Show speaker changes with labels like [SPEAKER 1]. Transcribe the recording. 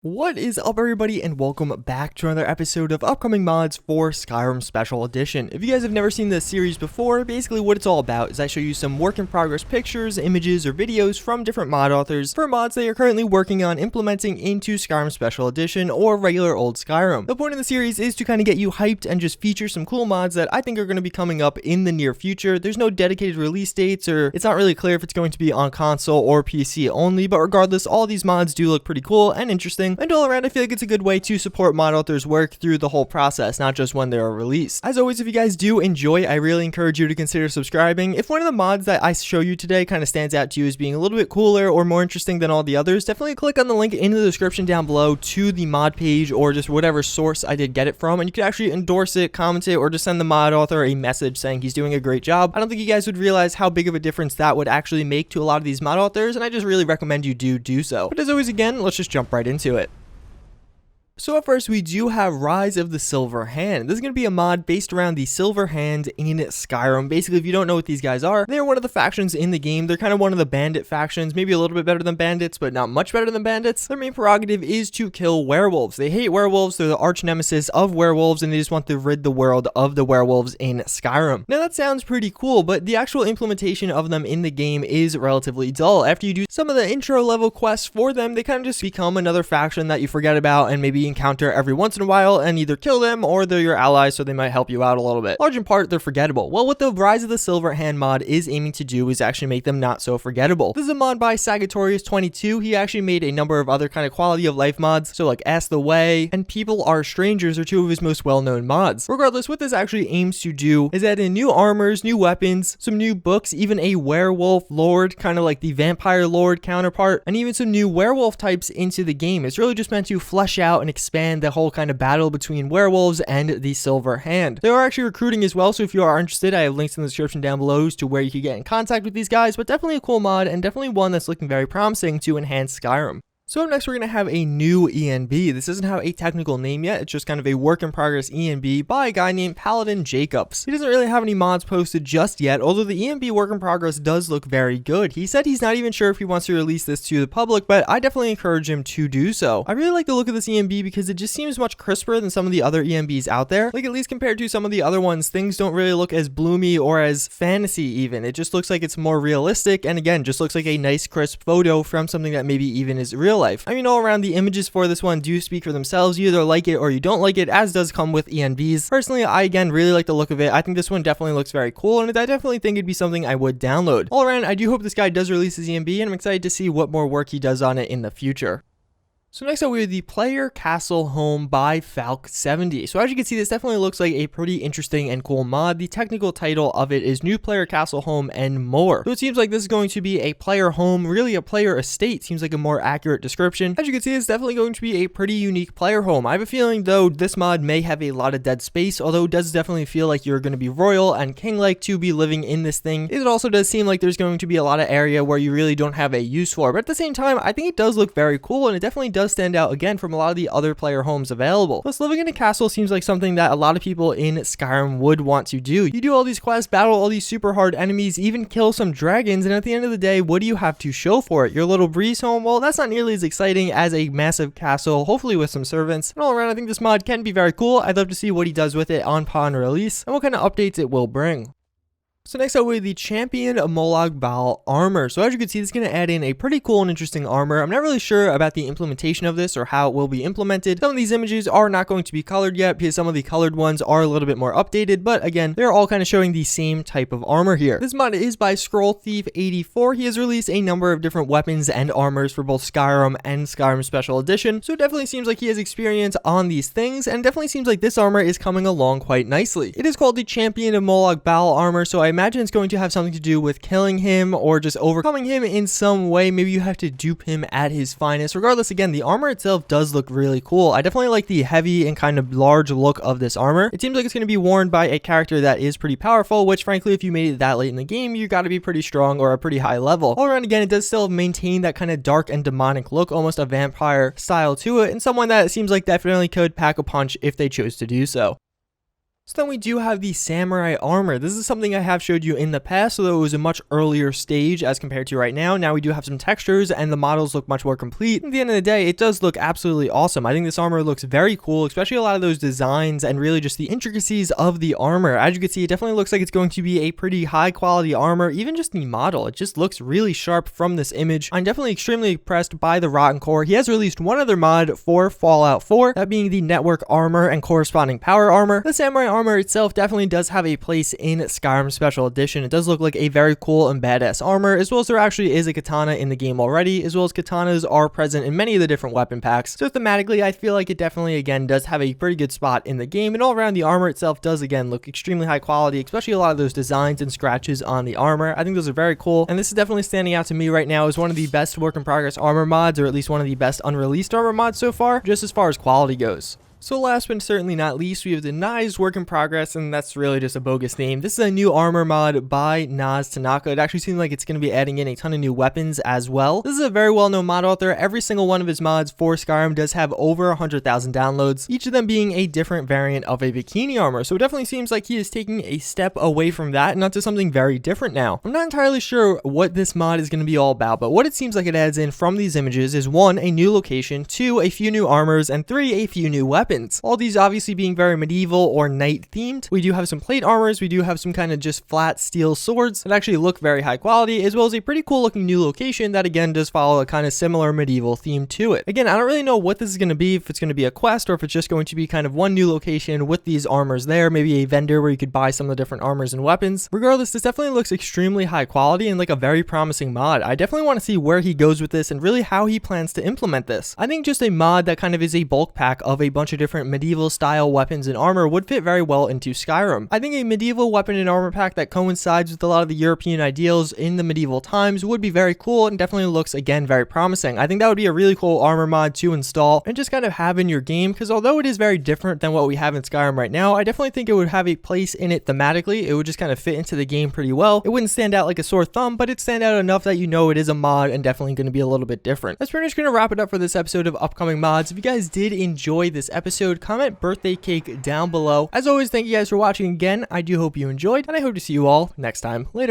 [SPEAKER 1] What is up, everybody, and welcome back to another episode of upcoming mods for Skyrim Special Edition. If you guys have never seen this series before, basically what it's all about is I show you some work-in-progress pictures, images, or videos from different mod authors for mods they are currently working on implementing into Skyrim Special Edition or regular old Skyrim. The point of the series is to kind of get you hyped and just feature some cool mods that I think are going to be coming up in the near future. There's no dedicated release dates, or it's not really clear if it's going to be on console or PC only, but regardless, all these mods do look pretty cool and interesting. And all around, I feel like it's a good way to support mod authors' work through the whole process, not just when they are released. As always, if you guys do enjoy, I really encourage you to consider subscribing. If one of the mods that I show you today kind of stands out to you as being a little bit cooler or more interesting than all the others, definitely click on the link in the description down below to the mod page or just whatever source I did get it from, and you can actually endorse it, comment it, or just send the mod author a message saying he's doing a great job. I don't think you guys would realize how big of a difference that would actually make to a lot of these mod authors, and I just really recommend you do so. But as always, again, let's just jump right into it. So at first, we do have Rise of the Silver Hand. This is going to be a mod based around the Silver Hand in Skyrim. Basically, if you don't know what these guys are, they're one of the factions in the game. They're kind of one of the bandit factions, maybe a little bit better than bandits, but not much better than bandits. Their main prerogative is to kill werewolves. They hate werewolves, they're the arch nemesis of werewolves, and they just want to rid the world of the werewolves in Skyrim. Now that sounds pretty cool, but the actual implementation of them in the game is relatively dull. After you do some of the intro level quests for them, they kind of just become another faction that you forget about and maybe encounter every once in a while and either kill them or they're your allies, so they might help you out a little bit. Large in part, they're forgettable. Well, what the Rise of the Silver Hand mod is aiming to do is actually make them not so forgettable. This is a mod by Sagittarius22. He actually made a number of other kind of quality of life mods, so like Ask the Way and People Are Strangers are two of his most well-known mods. Regardless, what this actually aims to do is add in new armors, new weapons, some new books, even a werewolf lord, kind of like the vampire lord counterpart, and even some new werewolf types into the game. It's really just meant to flesh out and expand the whole kind of battle between werewolves and the Silver Hand. They are actually recruiting as well, so if you are interested, I have links in the description down below as to where you can get in contact with these guys, but definitely a cool mod and definitely one that's looking very promising to enhance Skyrim. So up next, we're going to have a new ENB. This doesn't have a technical name yet. It's just kind of a work-in-progress ENB by a guy named Paladin Jacobs. He doesn't really have any mods posted just yet, although the ENB work-in-progress does look very good. He said he's not even sure if he wants to release this to the public, but I definitely encourage him to do so. I really like the look of this ENB because it just seems much crisper than some of the other ENBs out there. Like, at least compared to some of the other ones, things don't really look as bloomy or as fantasy even. It just looks like it's more realistic, and again, just looks like a nice crisp photo from something that maybe even is real life. I mean, all around, the images for this one do speak for themselves. You either like it or you don't like it, as does come with ENBs. Personally, I again really like the look of it. I think this one definitely looks very cool, and I definitely think it'd be something I would download. All around, I do hope this guy does release his ENB, and I'm excited to see what more work he does on it in the future. So next up, we have the Player Castle Home by Falk70. So as you can see, this definitely looks like a pretty interesting and cool mod. The technical title of it is New Player Castle Home and More. So it seems like this is going to be a player home, really a player estate, seems like a more accurate description. As you can see, it's definitely going to be a pretty unique player home. I have a feeling, though, this mod may have a lot of dead space, although it does definitely feel like you're going to be royal and king-like to be living in this thing. It also does seem like there's going to be a lot of area where you really don't have a use for, but at the same time, I think it does look very cool, and it definitely does stand out again from a lot of the other player homes available. Plus, living in a castle seems like something that a lot of people in Skyrim would want to do. You do all these quests, battle all these super hard enemies, even kill some dragons, and at the end of the day, what do you have to show for it? Your little breeze home? Well, that's not nearly as exciting as a massive castle, hopefully with some servants. And all around, I think this mod can be very cool. I'd love to see what he does with it upon release and what kind of updates it will bring. So next up, we have the Champion Molag Bal armor. So as you can see, this is going to add in a pretty cool and interesting armor. I'm not really sure about the implementation of this or how it will be implemented. Some of these images are not going to be colored yet because some of the colored ones are a little bit more updated, but again, they're all kind of showing the same type of armor here. This mod is by Scroll Thief 84. He has released a number of different weapons and armors for both Skyrim and Skyrim Special Edition, so it definitely seems like he has experience on these things, and definitely seems like this armor is coming along quite nicely. It is called the Champion of Molag Bal armor, so I imagine it's going to have something to do with killing him or just overcoming him in some way. Maybe you have to dupe him at his finest. Regardless, again, the armor itself does look really cool. I definitely like the heavy and kind of large look of this armor. It seems like it's going to be worn by a character that is pretty powerful, which frankly, if you made it that late in the game, you got to be pretty strong or a pretty high level. All around, again, it does still maintain that kind of dark and demonic look, almost a vampire style to it, and someone that it seems like definitely could pack a punch if they chose to do so. So then we do have the samurai armor. This is something I have showed you in the past, although it was a much earlier stage as compared to right now. Now we do have some textures and the models look much more complete. At the end of the day, it does look absolutely awesome. I think this armor looks very cool, especially a lot of those designs and really just the intricacies of the armor. As you can see, it definitely looks like it's going to be a pretty high quality armor. Even just the model, it just looks really sharp from this image. I'm definitely extremely impressed by the Rotten Core. He has released one other mod for Fallout 4, that being the network armor and corresponding power armor. The samurai armor itself definitely does have a place in Skyrim Special Edition. It does look like a very cool and badass armor, as well as there actually is a katana in the game already, as well as katanas are present in many of the different weapon packs. So thematically, I feel like it definitely, again, does have a pretty good spot in the game, and all around the armor itself does, again, look extremely high quality, especially a lot of those designs and scratches on the armor. I think those are very cool, and this is definitely standing out to me right now as one of the best work in progress armor mods, or at least one of the best unreleased armor mods so far, just as far as quality goes. So last but certainly not least, we have the Nai's Work in Progress, and that's really just a bogus name. This is a new armor mod by Naz Tanaka. It actually seems like it's going to be adding in a ton of new weapons as well. This is a very well-known mod out there. Every single one of his mods for Skyrim does have over 100,000 downloads, each of them being a different variant of a bikini armor. So it definitely seems like he is taking a step away from that and onto something very different now. I'm not entirely sure what this mod is going to be all about, but what it seems like it adds in from these images is 1, a new location, 2, a few new armors, and 3, a few new weapons. All these obviously being very medieval or knight themed. We do have some plate armors, we do have some kind of just flat steel swords that actually look very high quality, as well as a pretty cool looking new location that again does follow a kind of similar medieval theme to it. Again, I don't really know what this is going to be, if it's going to be a quest or if it's just going to be kind of one new location with these armors there, maybe a vendor where you could buy some of the different armors and weapons. Regardless, this definitely looks extremely high quality and like a very promising mod. I definitely want to see where he goes with this and really how he plans to implement this. I think just a mod that kind of is a bulk pack of a bunch of different medieval style weapons and armor would fit very well into Skyrim. I think a medieval weapon and armor pack that coincides with a lot of the European ideals in the medieval times would be very cool and definitely looks, again, very promising. I think that would be a really cool armor mod to install and just kind of have in your game, because although it is very different than what we have in Skyrim right now, I definitely think it would have a place in it thematically. It would just kind of fit into the game pretty well. It wouldn't stand out like a sore thumb, but it'd stand out enough that you know it is a mod and definitely going to be a little bit different. That's pretty much going to wrap it up for this episode of Upcoming Mods. If you guys did enjoy this episode, comment birthday cake down below. As always, thank you guys for watching again. I do hope you enjoyed, and I hope to see you all next time. Later.